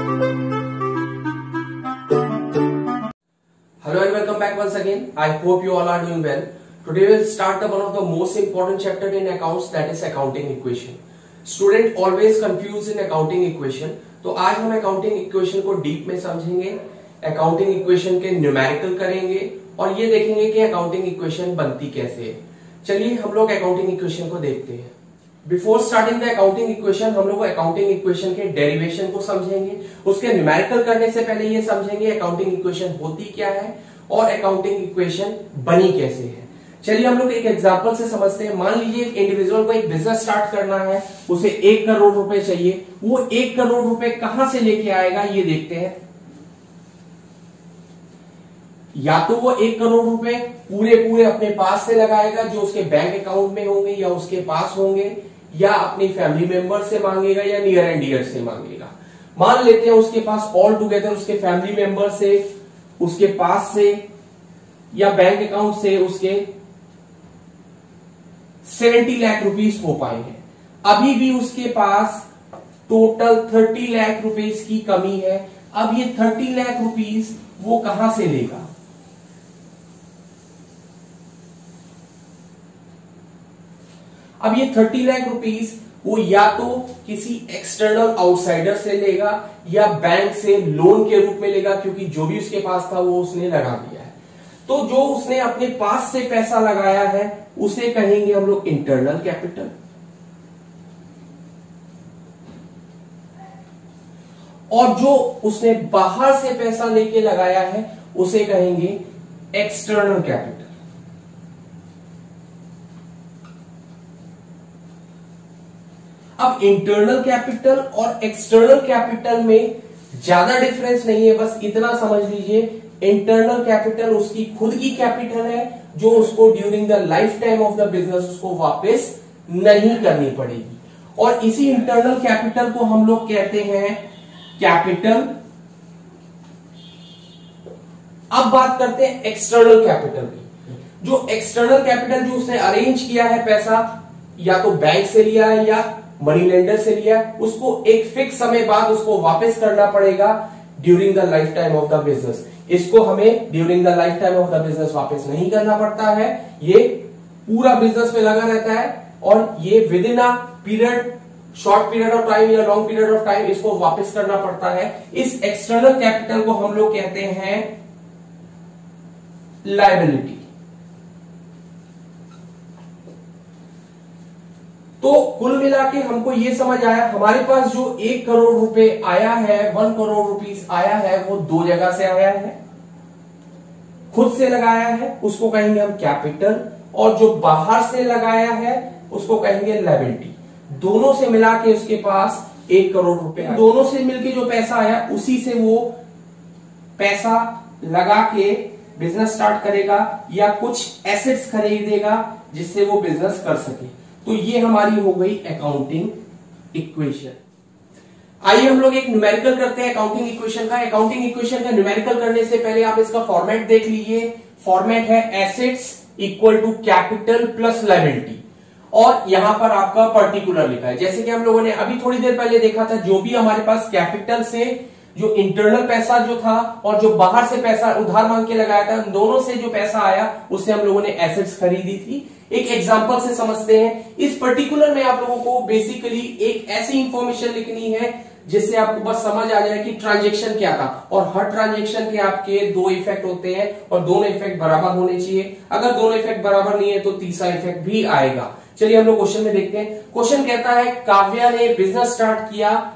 Hello and welcome back once again. I hope you all are doing well. Today we will start one of the most important chapter in accounts, that is accounting equation. Student always confused in accounting equation. तो आज हम accounting equation को deep में समझेंगे, accounting equation के numerical करेंगे और ये देखेंगे कि accounting equation बनती कैसे है। चलिए हम लोग accounting equation को देखते हैं। Before starting the accounting equation हम लोग अकाउंटिंग इक्वेशन के डेरिवेशन को समझेंगे, उसके न्यूमेरिकल करने से पहले ये समझेंगे अकाउंटिंग इक्वेशन होती क्या है और अकाउंटिंग इक्वेशन बनी कैसे है। चलिए हम लोग एक एग्जांपल से समझते हैं। मान लीजिए एक इंडिविजुअल को एक बिजनेस स्टार्ट करना है, उसे 1 करोड़ रुपए चाहिए। वो 1 करोड़ रुपए कहां से लेके आएगा ये देखते हैं। या तो वो 1 करोड़ रुपए पूरे अपने पास से लगाएगा जो उसके बैंक अकाउंट में होंगे या उसके पास होंगे, या अपनी फैमिली मेंबर से मांगेगा या नियर एंड डियर से मांगेगा। मान लेते हैं उसके पास ऑल टुगेदर उसके फैमिली मेंबर से, उसके पास से या बैंक अकाउंट से उसके 70 लाख रुपीस हो पाए हैं। अभी भी उसके पास टोटल 30 लाख रुपीस की कमी है। अब ये 30 लाख रुपीस वो कहां से लेगा? अब ये 30 लाख रुपीस वो या तो किसी एक्सटर्नल आउटसाइडर से लेगा या बैंक से लोन के रूप में लेगा, क्योंकि जो भी उसके पास था वो उसने लगा दिया है। तो जो उसने अपने पास से पैसा लगाया है उसे कहेंगे हम लोग इंटरनल कैपिटल, और जो उसने बाहर से पैसा लेके लगाया है उसे कहेंगे एक्सटर्नल कैपिटल। अब इंटरनल कैपिटल और एक्सटर्नल कैपिटल में ज्यादा डिफरेंस नहीं है, बस इतना समझ लीजिए इंटरनल कैपिटल उसकी खुद की कैपिटल है जो उसको during the life time of the business उसको वापस नहीं करनी पड़ेगी, और इसी इंटरनल कैपिटल को हम लोग कहते हैं कैपिटल। अब बात करते हैं एक्सटर्नल कैपिटल की। जो एक्सटर्नल कैपिटल जो उसने अरेंज किया है पैसा, या तो बैंक से लिया है या मनी लेंडर से लिया, उसको एक फिक्स समय बाद उसको वापस करना पड़ेगा during the life time of the business. इसको हमें during the life time of the business वापस नहीं करना पड़ता है, ये पूरा बिजनेस में लगा रहता है और ये with in a period, short period of time या लॉन्ग पीरियड ऑफ टाइम इसको वापस करना पड़ता है। इस एक्सटर्नल कैपिटल को हम लोग कहते हैं लायबिलिटी। तो कुल मिला के हमको ये समझ आया, हमारे पास जो 1 करोड़ रुपए आया है, 1 करोड़ रुपीस आया है, वो 2 जगह से आया है। खुद से लगाया है उसको कहेंगे हम कैपिटल, और जो बाहर से लगाया है उसको कहेंगे लायबिलिटी। दोनों से मिला के उसके पास 1 करोड़ रुपए, दोनों से मिलके जो पैसा आया उसी से वो पैसा लगा के बिजनेस स्टार्ट करेगा या कुछ एसेट्स खरीदेगा जिससे वो बिजनेस कर सके। तो ये हमारी हो गई अकाउंटिंग इक्वेशन। आइए हम लोग एक न्यूमेरिकल करते हैं अकाउंटिंग इक्वेशन का। अकाउंटिंग इक्वेशन का न्यूमेरिकल करने से पहले आप इसका फॉर्मेट देख लीजिए। फॉर्मेट है assets equal to capital plus liability, और यहां पर आपका पर्टिकुलर लिखा है। जैसे कि हम लोगों ने अभी थोड़ी देर पहले देखा था, जो भी हमारे पास कैपिटल से जो इंटरनल पैसा जो था और जो बाहर से पैसा उधार मांग के लगाया था, दोनों से जो पैसा आया उससे हम लोगों ने एसेट्स खरीदी थी। एक एग्जांपल से समझते हैं। इस पर्टिकुलर में आप लोगों को बेसिकली एक ऐसी इंफॉर्मेशन लिखनी है जिससे आपको बस समझ आ जाए कि ट्रांजैक्शन क्या था, और हर ट्रांजैक्शन के आपके 2 इफेक्ट होते हैं और दोनों इफेक्ट बराबर होने चाहिए। अगर दोनों इफेक्ट बराबर नहीं है तो तीसरा इफेक्ट भी आएगा। चलिए हम लोग क्वेश्चन में देखते हैं। क्वेश्चन कहता है काव्या ने बिजनेस स्टार्ट किया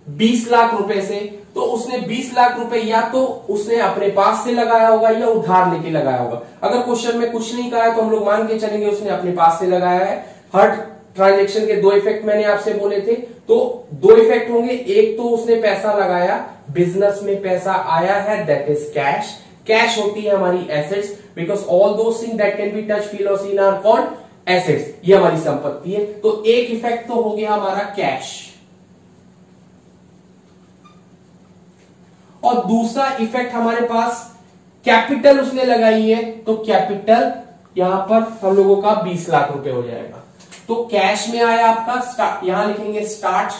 20 लाख रुपए से। तो उसने 20 लाख रुपए या तो उसने अपने पास से लगाया होगा या उधार लेके लगाया होगा। अगर क्वेश्चन में कुछ नहीं कहा है तो हम लोग मान के चलेंगे उसने अपने पास से लगाया है। हर ट्रांजैक्शन के 2 इफेक्ट मैंने आपसे बोले थे, तो 2 इफेक्ट होंगे। एक तो उसने पैसा लगाया, बिजनेस में पैसा आया है, दैट इज कैश। कैश होती है हमारी assets, because all those things that can be touch feel और सीन आर कॉल्ड एसेट्स। ये हमारी संपत्ति है। तो एक इफेक्ट तो हो गया हमारा कैश, और दूसरा इफेक्ट हमारे पास कैपिटल उसने लगाई है। तो कैपिटल यहां पर हम लोगों का 20 लाख रुपए हो जाएगा। तो कैश में आया आपका, यहां लिखेंगे स्टार्ट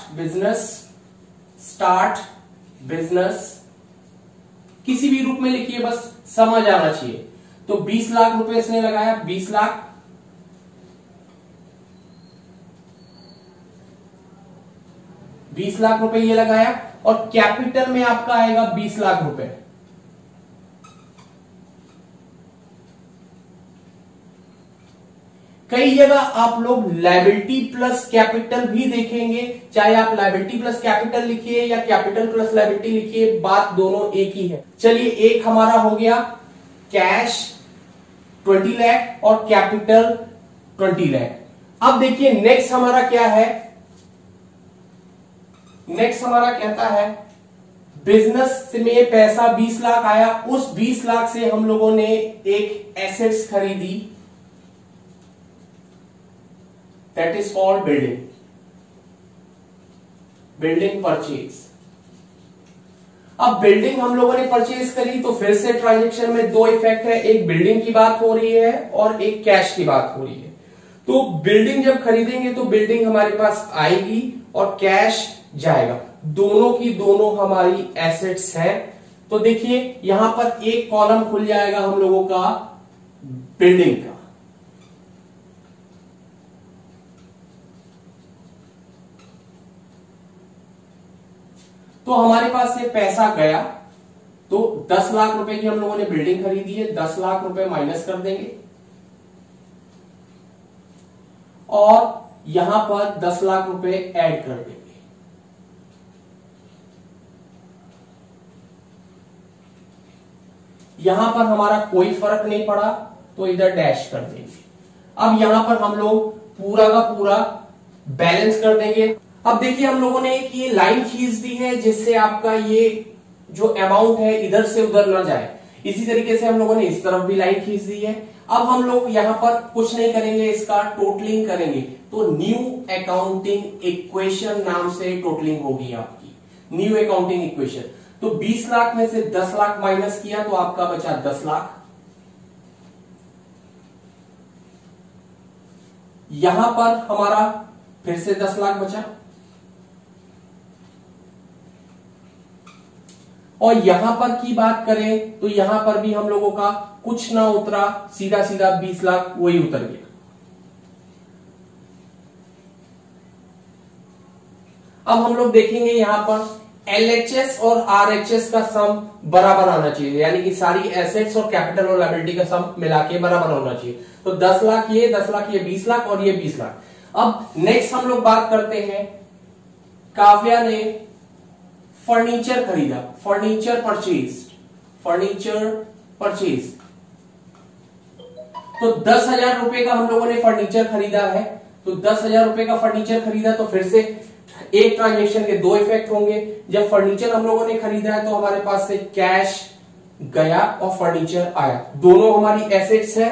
बिजनेस, किसी भी रूप में लिखिए, बस समझ आना चाहिए। तो 20 लाख रुपए इसने लगाया, 20 लाख, रुपए ये लगाया, और कैपिटल में आपका आएगा 20 लाख रुपए। कई जगह आप लोग लायबिलिटी प्लस कैपिटल भी देखेंगे, चाहे आप लायबिलिटी प्लस कैपिटल लिखिए या कैपिटल प्लस लायबिलिटी लिखिए, बात दोनों एक ही है। चलिए, एक हमारा हो गया कैश 20 लाख और कैपिटल 20 लाख। अब देखिए नेक्स्ट हमारा क्या है, नेक्स्ट हमारा कहता है बिजनेस में पैसा 20 लाख आया, उस 20 लाख से हम लोगों ने एक एसेट्स खरीदी, that is called building, building purchase. अब बिल्डिंग हम लोगों ने परचेज करी तो फिर से ट्रांजैक्शन में दो इफेक्ट है, एक बिल्डिंग की बात हो रही है और एक कैश की बात हो रही है। तो बिल्डिंग जब खरीदेंगे तो बिल्डिंग हमारे पास आएगी और कैश जाएगा, दोनों की दोनों हमारी एसेट्स हैं। तो देखिए यहां पर एक कॉलम खुल जाएगा हम लोगों का बिल्डिंग का, तो हमारे पास से पैसा गया, तो 10 लाख रुपए की हम लोगों ने बिल्डिंग खरीदी है, 10 लाख रुपए माइनस कर देंगे और यहां पर 10 लाख रुपए ऐड कर देंगे। यहां पर हमारा कोई फर्क नहीं पड़ा तो इधर डैश कर देंगे। अब यहां पर हम लोग पूरा का पूरा बैलेंस कर देंगे। अब देखिए हम लोगों ने एक ये लाइन खींच दी है जिससे आपका ये जो अमाउंट है इधर से उधर ना जाए। इसी तरीके से हम लोगों ने इस तरफ भी लाइन खींच दी है। अब हम लोग यहां पर कुछ नहीं करेंगे, इसका टोटलिंग करेंगे। तो न्यू अकाउंटिंग इक्वेशन नाम से टोटलिंग होगी आपकी, न्यू अकाउंटिंग इक्वेशन। तो 20 लाख में से 10 लाख माइनस किया तो आपका बचा 10 लाख। यहां पर हमारा फिर से 10 लाख बचा और यहां पर की बात करें तो यहां पर भी हम लोगों का कुछ ना उतरा, सीधा सीधा 20 लाख वही उतर गया। अब हम लोग देखेंगे यहां पर LHS और RHS का सम बराबर आना चाहिए, यानी कि सारी एसेट्स और कैपिटल और लायबिलिटी का सम मिला के बराबर होना चाहिए। तो 10 लाख ये, 10 लाख ये, 20 लाख और ये 20 लाख। अब नेक्स्ट हम लोग बात करते हैं, काव्या ने फर्नीचर खरीदा, फर्नीचर परचेज, फर्नीचर परचेज। तो 10,000 रुपए का हम लोगों ने फर्नीचर खरीदा है। तो 10,000 रुपए का फर्नीचर खरीदा तो फिर से एक ट्रांजेक्शन के दो इफेक्ट होंगे। जब फर्नीचर हम लोगों ने खरीदा है तो हमारे पास से कैश गया और फर्नीचर आया, दोनों हमारी एसेट्स है।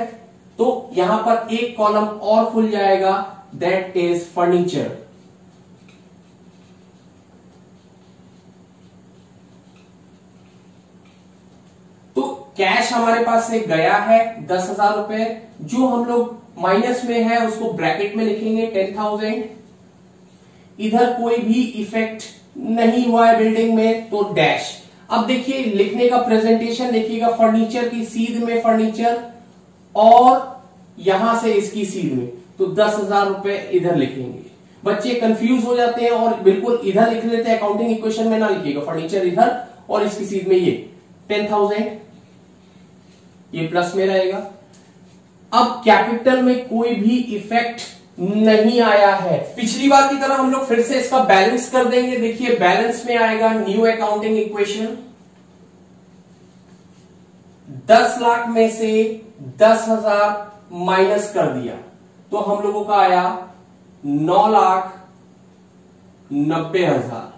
तो यहां पर एक कॉलम और खुल जाएगा, दैट इज फर्नीचर। तो कैश हमारे पास से गया है 10,000 रुपए, जो हम लोग माइनस में है उसको ब्रैकेट में लिखेंगे 10,000। इधर कोई भी इफेक्ट नहीं हुआ है बिल्डिंग में तो डैश। अब देखिए लिखने का प्रेजेंटेशन देखिएगा, फर्नीचर की सीध में फर्नीचर और यहां से इसकी सीध में, तो 10,000 रुपए इधर लिखेंगे। बच्चे कंफ्यूज हो जाते हैं और बिल्कुल इधर लिख लेते हैं, अकाउंटिंग इक्वेशन में ना लिखिएगा, फर्नीचर इधर और इसकी सीध में ये 10,000, ये प्लस में रहेगा। अब कैपिटल में कोई भी इफेक्ट नहीं आया है। पिछली बार की तरह हम लोग फिर से इसका बैलेंस कर देंगे। देखिए बैलेंस में आएगा न्यू अकाउंटिंग इक्वेशन, 10 लाख में से 10,000 माइनस कर दिया तो हम लोगों का आया 9,90,000।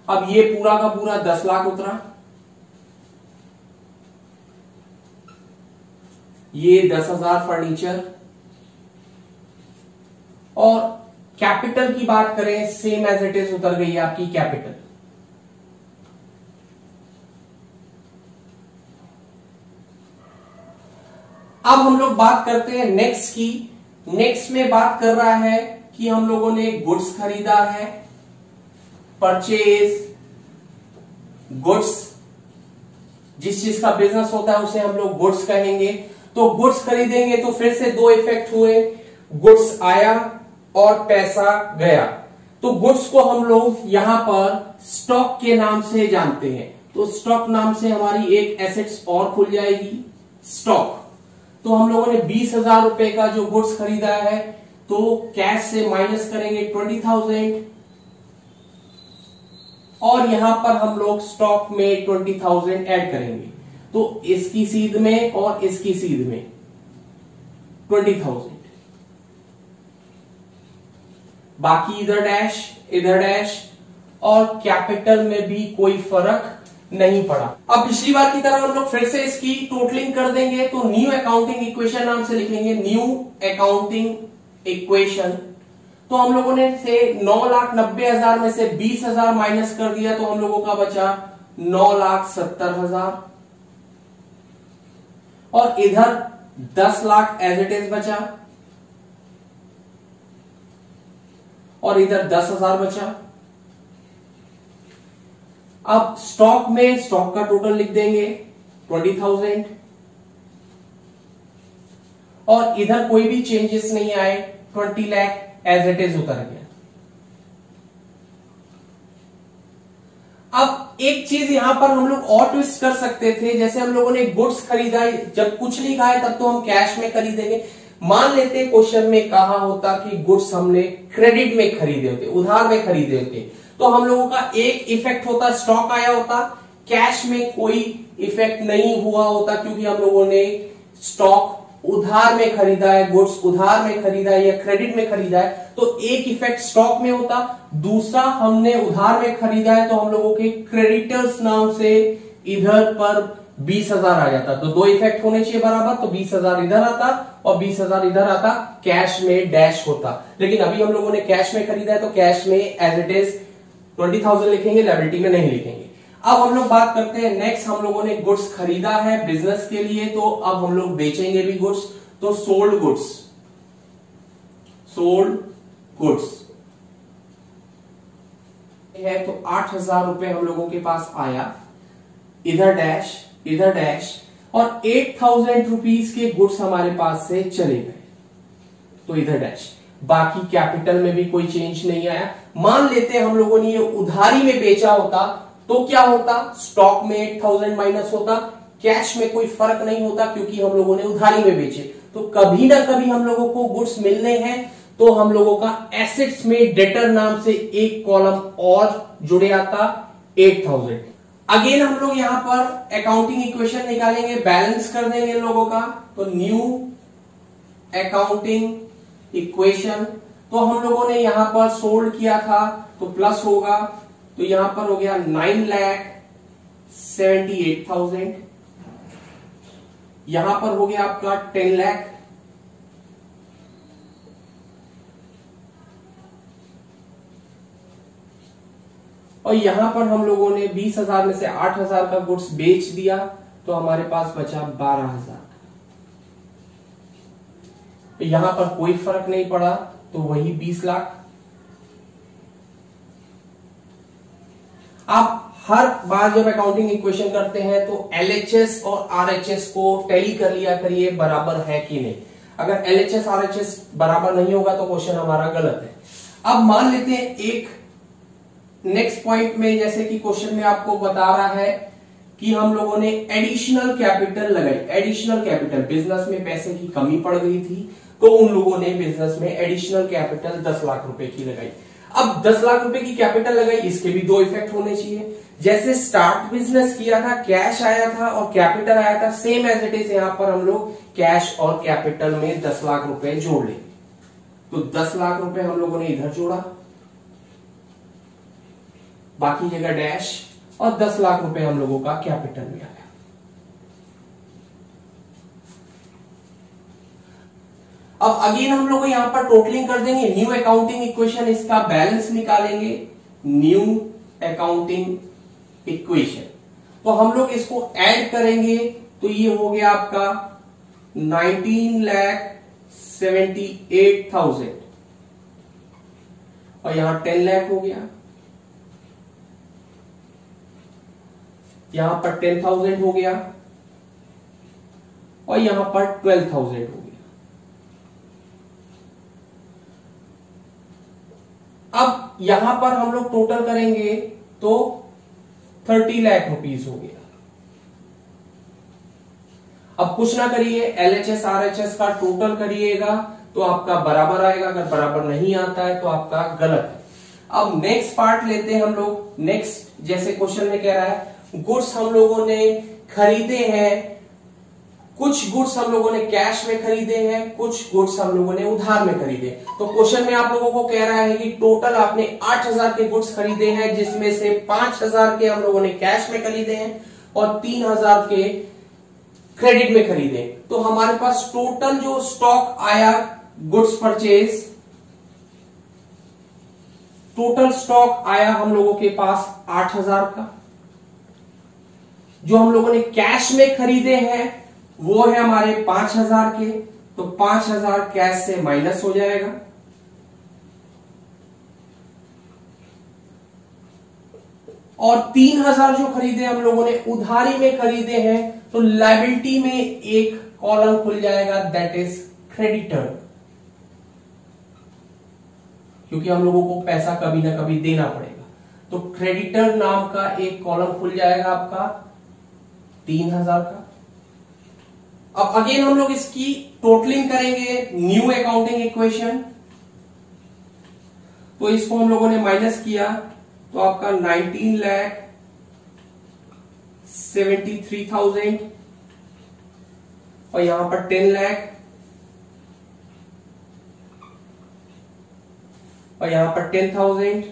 अब ये पूरा का पूरा 10 लाख उतरा, ये 10,000 फर्नीचर। और कैपिटल की बात करें, सेम एज इट इज उतर गई आपकी कैपिटल। अब हम लोग बात करते हैं नेक्स्ट की। नेक्स्ट में बात कर रहा है कि हम लोगों ने गुड्स खरीदा है परचेज गुड्स, जिस चीज का बिजनेस होता है उसे हम लोग गुड्स कहेंगे। तो गुड्स खरीदेंगे तो फिर से दो इफेक्ट हुए, गुड्स आया और पैसा गया। तो गुड्स को हम लोग यहां पर स्टॉक के नाम से जानते हैं, तो स्टॉक नाम से हमारी एक एसेट्स और खुल जाएगी, स्टॉक। तो हम लोगों ने 20,000 रुपए का जो गुड्स खरीदा है तो कैश से माइनस करेंगे 20,000 और यहां पर हम लोग स्टॉक में 20,000 ऐड करेंगे। तो इसकी सीध में और इसकी सीध में 20,000, बाकी इधर डैश और कैपिटल में भी कोई फर्क नहीं पड़ा। अब पिछली बार की तरह हम लोग फिर से इसकी टोटलिंग कर देंगे। तो न्यू अकाउंटिंग इक्वेशन नाम से लिखेंगे, न्यू अकाउंटिंग इक्वेशन। तो हम लोगों ने से 9,90,000 में से 20,000 माइनस कर दिया तो हम लोगों का बचा 9,70,000 और इधर 10 लाख एज इट इज बचा और इधर 10,000 बचा। अब स्टॉक में स्टॉक का टोटल लिख देंगे 20,000 और इधर कोई भी चेंजेस नहीं आए, 20 लाख एज इट इज उतर गया। अब एक चीज यहां पर हम लोग और ट्विस्ट कर सकते थे, जैसे हम लोगों ने गुड्स खरीदा, जब कुछ नहीं खाए तब तो हम कैश में खरीदेंगे। मान लेते क्वेश्चन में कहा होता कि गुड्स हमने क्रेडिट में खरीदे होते, उधार में खरीदे होते, तो हम लोगों का एक इफेक्ट होता, स्टॉक आया होता, कैश में कोई इफेक्ट नहीं हुआ होता क्योंकि हम लोगों ने स्टॉक उधार में खरीदा है, गुड्स उधार में खरीदा है या क्रेडिट में खरीदा है, तो एक इफेक्ट स्टॉक में होता, दूसरा हमने उधार में खरीदा है तो हम लोगों के क्रेडिटर्स नाम से इधर पर 20,000 आ जाता। तो दो इफेक्ट होने चाहिए बराबर, तो 20,000 इधर आता और 20,000 इधर आता, कैश में डैश होता। लेकिन अभी हम लोगों ने कैश में खरीदा है तो कैश में एज इट इज 20,000 लिखेंगे, लायबिलिटी में नहीं लिखेंगे। अब हम लोग बात करते हैं नेक्स्ट, हम लोगों ने गुड्स खरीदा है बिजनेस के लिए, तो अब हम लोग बेचेंगे भी गुड्स। तो सोल्ड गुड्स है तो 8,000 रुपए हम लोगों के पास आया, इधर डैश और 8,000 रुपीज के गुड्स हमारे पास से चले गए तो इधर डैश। बाकी कैपिटल में भी कोई चेंज नहीं आया। मान लेते हम लोगों ने ये उधारी में बेचा होता तो क्या होता, स्टॉक में 8,000 माइनस होता, कैश में कोई फर्क नहीं होता क्योंकि हम लोगों ने उधारी में बेचे। तो कभी ना कभी हम लोगों को गुड्स मिलने हैं तो हम लोगों का एसेट्स में डेटर नाम से एक कॉलम और जुड़े आता 8,000। अगेन हम लोग यहां पर अकाउंटिंग इक्वेशन निकालेंगे, बैलेंस कर देंगे इन लोगों का। तो न्यू अकाउंटिंग इक्वेशन, तो हम लोगों ने यहां पर सोल्ड किया था तो प्लस होगा, तो यहां पर हो गया 9,78,000, यहां पर हो गया आपका 10 लाख, और यहां पर हम लोगों ने 20,000 में से 8,000 का गुड्स बेच दिया तो हमारे पास बचा 12,000। तो यहां पर कोई फर्क नहीं पड़ा तो वही 20 लाख। आप हर बार जब अकाउंटिंग इक्वेशन करते हैं तो एलएचएस और आरएचएस को टैली कर लिया करिए बराबर है कि नहीं। अगर एलएचएस आरएचएस बराबर नहीं होगा तो क्वेश्चन हमारा गलत है। अब मान लेते हैं एक नेक्स्ट पॉइंट में, जैसे कि क्वेश्चन में आपको बता रहा है कि हम लोगों ने एडिशनल कैपिटल लगाई। एडिशनल कैपिटल, बिजनेस में पैसे की कमी पड़ गई थी तो उन लोगों ने बिजनेस में एडिशनल कैपिटल 10 लाख रुपए की लगाई। अब 10 लाख रुपए की कैपिटल लगाई, इसके भी दो इफेक्ट होने चाहिए। जैसे स्टार्ट बिजनेस किया था, कैश आया था और कैपिटल आया था, सेम एज इट इज यहां पर हम लोग कैश और कैपिटल में 10 लाख रुपए जोड़ लें। तो 10 लाख रुपए हम लोगों ने इधर जोड़ा, बाकी जगह डैश, और 10 लाख रुपए हम लोगों का कैपिटल में आया। अब अगेन हम लोग यहां पर टोटलिंग कर देंगे, न्यू अकाउंटिंग इक्वेशन, इसका बैलेंस निकालेंगे, न्यू अकाउंटिंग इक्वेशन। तो हम लोग इसको ऐड करेंगे तो ये हो गया आपका 19,78,000 और यहां 10 लाख हो गया। यहां पर 10,000 हो गया और यहां पर 12,000 हो गया। अब यहां पर हम लोग टोटल करेंगे तो 30 लाख रुपीस हो गया। अब कुछ ना करिए, LHS RHS का टोटल करिएगा तो आपका बराबर आएगा, अगर बराबर नहीं आता है तो आपका गलत है। अब नेक्स्ट पार्ट लेते हैं हम लोग। नेक्स्ट जैसे क्वेश्चन में कह रहा है गुड्स हम लोगों ने खरीदे हैं, कुछ गुड्स हम लोगों ने कैश में खरीदे हैं, कुछ गुड्स हम लोगों ने उधार में खरीदे। तो क्वेश्चन में आप लोगों को कह रहा है कि टोटल आपने 8,000 के गुड्स खरीदे हैं, जिसमें से 5,000 के हम लोगों ने कैश में खरीदे हैं और 3,000 के क्रेडिट में खरीदे। तो हमारे पास टोटल जो स्टॉक आया गुड्स परचेज, टोटल स्टॉक आया हम लोगों के पास 8,000 का। जो हम लोगों ने कैश में खरीदे हैं वो है हमारे 5,000 के, तो 5,000 कैश से माइनस हो जाएगा। और 3,000 जो खरीदे हम लोगों ने उधारी में खरीदे हैं, तो लायबिलिटी में एक कॉलम खुल जाएगा, दैट इज क्रेडिटर, क्योंकि हम लोगों को पैसा कभी ना कभी देना पड़ेगा। तो क्रेडिटर नाम का एक कॉलम खुल जाएगा आपका 3,000 का। अब अगेन हम लोग इसकी टोटलिंग करेंगे, न्यू अकाउंटिंग इक्वेशन। तो इसको हम लोगों ने माइनस किया तो आपका 19,73,000 और यहां पर 10 लाख और यहां पर 10,000,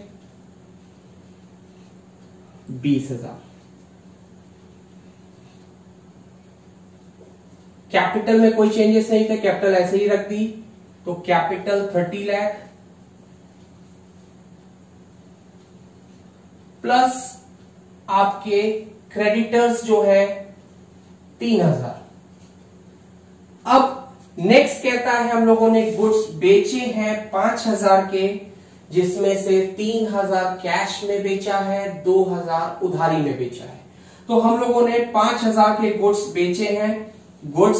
20,000। कैपिटल में कोई चेंजेस नहीं थे, कैपिटल ऐसे ही रख दी। तो कैपिटल 30 लाख प्लस आपके क्रेडिटर्स जो है 3,000। अब नेक्स्ट कहता है हम लोगों ने गुड्स बेचे हैं 5,000 के, जिसमें से 3,000 कैश में बेचा है, 2,000 उधारी में बेचा है। तो हम लोगों ने 5,000 के गुड्स बेचे हैं, गुड्स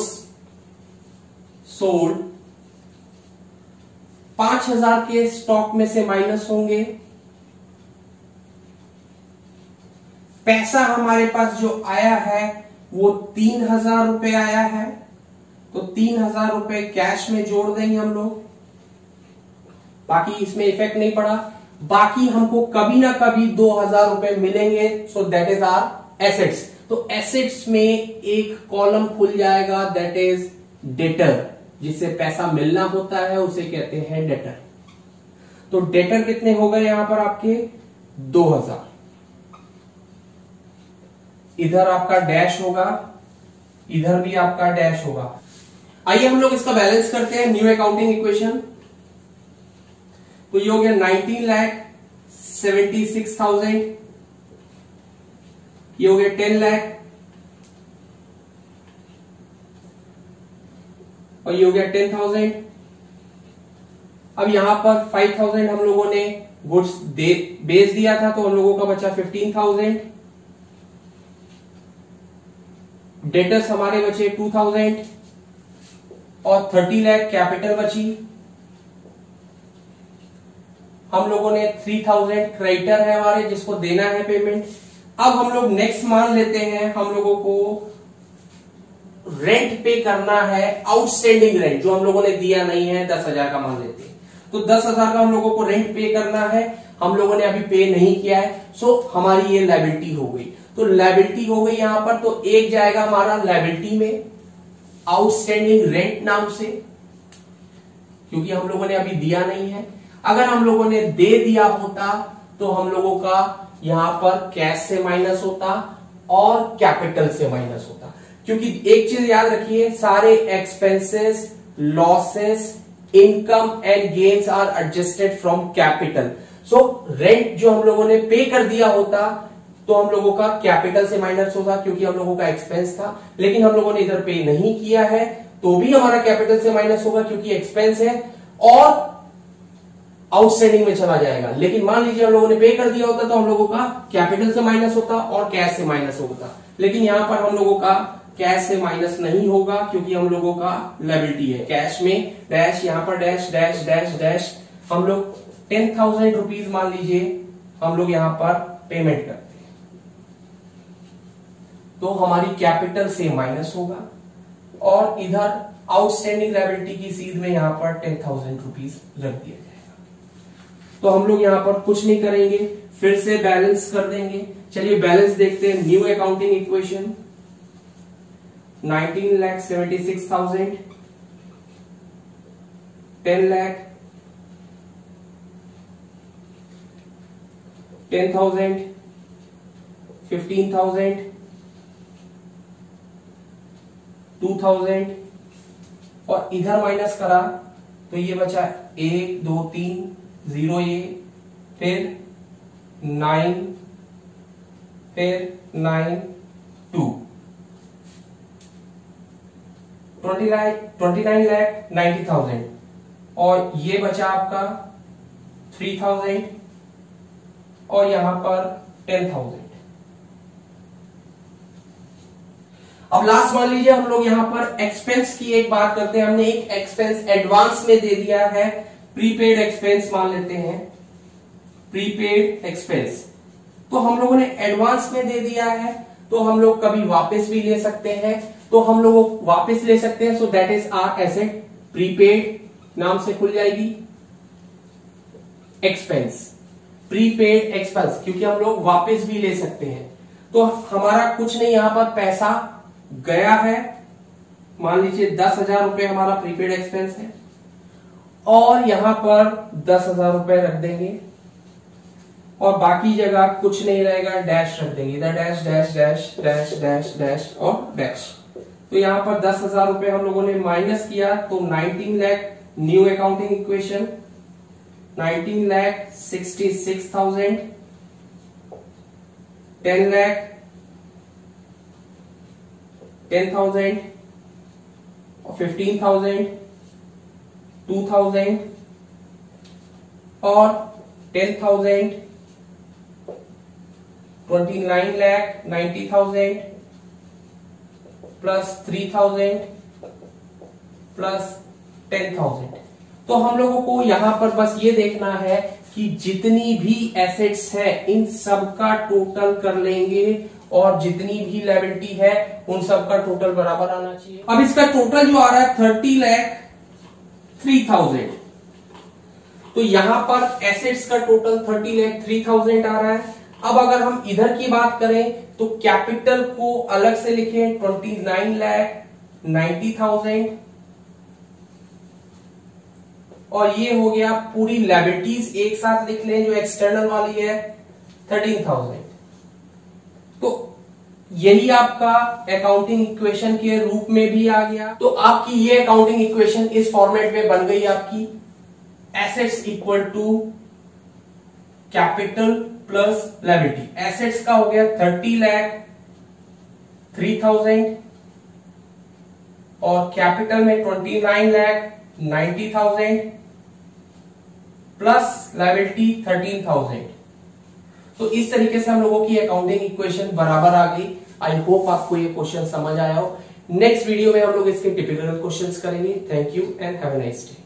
सोल्ड, 5,000 के स्टॉक में से माइनस होंगे। पैसा हमारे पास जो आया है वो 3,000 रुपए आया है, तो 3,000 रुपए कैश में जोड़ देंगे हम लोग, बाकी इसमें इफेक्ट नहीं पड़ा। बाकी हमको कभी ना कभी 2,000 रुपए मिलेंगे, so that is our assets. तो एसेट्स में एक कॉलम खुल जाएगा, दैट इज डेटर, जिससे पैसा मिलना होता है उसे कहते हैं डेटर। तो डेटर कितने हो गए यहां पर आपके 2,000। इधर आपका डैश होगा, इधर भी आपका डैश होगा। आइए हम लोग इसका बैलेंस करते हैं, न्यू अकाउंटिंग इक्वेशन। तो ये हो गया 19,76,000, ये हो गया 10 लाख और ये हो गया 10,000। अब यहां पर 5,000 हम लोगों ने गुड्स बेच दिया था, तो हम लोगों का बचा 15,000। डेटर्स हमारे बचे 2,000 और 30 लाख कैपिटल बची। हम लोगों ने 3,000 क्रेडिटर है हमारे, जिसको देना है पेमेंट। अब हम लोग नेक्स्ट मान लेते हैं, हम लोगों को रेंट पे करना है, आउटस्टैंडिंग रेंट जो हम लोगों ने दिया नहीं है, 10,000 का मान लेते हैं। तो 10,000 का हम लोगों को रेंट पे करना है, हम लोगों ने अभी पे नहीं किया है, सो हमारी ये लायबिलिटी हो गई। तो लायबिलिटी हो गई यहां पर, तो एक जाएगा हमारा लायबिलिटी में आउटस्टैंडिंग रेंट नाम से, क्योंकि हम लोगों ने अभी दिया नहीं है। अगर हम लोगों ने दे दिया होता तो हम लोगों का यहां पर कैश से माइनस होता और कैपिटल से माइनस होता। क्योंकि एक चीज याद रखिए, सारे expenses, losses, income and gains are adjusted from capital. So rent जो हम लोगों ने पे कर दिया होता तो हम लोगों का कैपिटल से माइनस होगा, क्योंकि हम लोगों का एक्सपेंस था। लेकिन हम लोगों ने इधर पे नहीं किया है तो भी हमारा कैपिटल से माइनस होगा, क्योंकि एक्सपेंस है। और आउटस्टैंडिंग में चला जाएगा। लेकिन मान लीजिए हम लोगों ने पे कर दिया होता तो हम लोगों का कैपिटल से माइनस होता और कैश से माइनस होता, लेकिन यहां पर हम लोगों का कैश से माइनस नहीं होगा क्योंकि हम लोगों का लायबिलिटी है। कैश में डैश, यहां पर डैश डैश डैश डैश, हम लोग 10,000 रुपीज मान लीजिए हम लोग यहां पर पेमेंट करते हैं, तो हमारी कैपिटल से माइनस होगा और इधर आउटस्टैंडिंग लायबिलिटी की सीध में यहां पर 10,000 रुपीज रख दिया जाएगा। तो हम लोग यहां पर कुछ नहीं करेंगे, फिर से बैलेंस कर देंगे। चलिए बैलेंस देखते हैं। न्यू अकाउंटिंग इक्वेशन 19,76,000, 10 लाख, 10,000, 15,000, 2,000 और इधर माइनस करा तो ये बचा 1 2 3 0 ये, फिर 9, फिर 9 2, 29,90,000 और ये बचा आपका 3,000 और यहां पर 10,000। अब लास्ट मान लीजिए हम लोग यहां पर एक्सपेंस की एक बात करते हैं। हमने एक एक्सपेंस एडवांस में दे दिया है, प्रीपेड एक्सपेंस मान लेते हैं, प्रीपेड एक्सपेंस। तो हम लोगों ने एडवांस में दे दिया है तो हम लोग कभी वापस भी ले सकते हैं, तो हम लोग वापस ले सकते हैं। So that is our asset, prepaid नाम से खुल जाएगी एक्सपेंस, प्रीपेड एक्सपेंस, क्योंकि हम लोग वापस भी ले सकते हैं। तो हमारा कुछ नहीं, यहां पर पैसा गया है, मान लीजिए 10,000 रुपए हमारा प्रीपेड एक्सपेंस है और यहां पर 10,000 रुपए रख देंगे और बाकी जगह कुछ नहीं रहेगा, डैश रख देंगे, इधर dash dash dash dash dash dash और डैश। तो यहां पर 10,000 रुपए हम लोगों ने माइनस किया तो 19 lakh, new accounting equation 19,66,000, 10 lakh, 10,000 और 15,000, 2,000 और 10,000, 29,90,000 प्लस 3,000 प्लस 10,000। तो हम लोगों को यहां पर बस ये देखना है कि जितनी भी एसेट्स है इन सब का टोटल कर लेंगे और जितनी भी लायबिलिटी है उन सब का टोटल बराबर आना चाहिए। अब इसका टोटल जो आ रहा है 30,03,000, तो यहां पर एसेट्स का टोटल 30,03,000 आ रहा है। अब अगर हम इधर की बात करें तो कैपिटल को अलग से लिखें 29,90,000 और ये हो गया पूरी लायबिलिटीज एक साथ लिख लें जो एक्सटर्नल वाली है 13,000। तो यही आपका अकाउंटिंग इक्वेशन के रूप में भी आ गया। तो आपकी ये अकाउंटिंग इक्वेशन इस फॉर्मेट में बन गई आपकी, assets equal to capital plus liability. Assets का हो गया 30,03,000 और कैपिटल में 29,90,000 प्लस लायबिलिटी 13,000। तो इस तरीके से हम लोगों की अकाउंटिंग इक्वेशन बराबर आ गई। आई होप आपको ये क्वेश्चन समझ आया हो। नेक्स्ट वीडियो में हम लोग इसके टिपिकल क्वेश्चंस करेंगे। Thank you and have a nice day.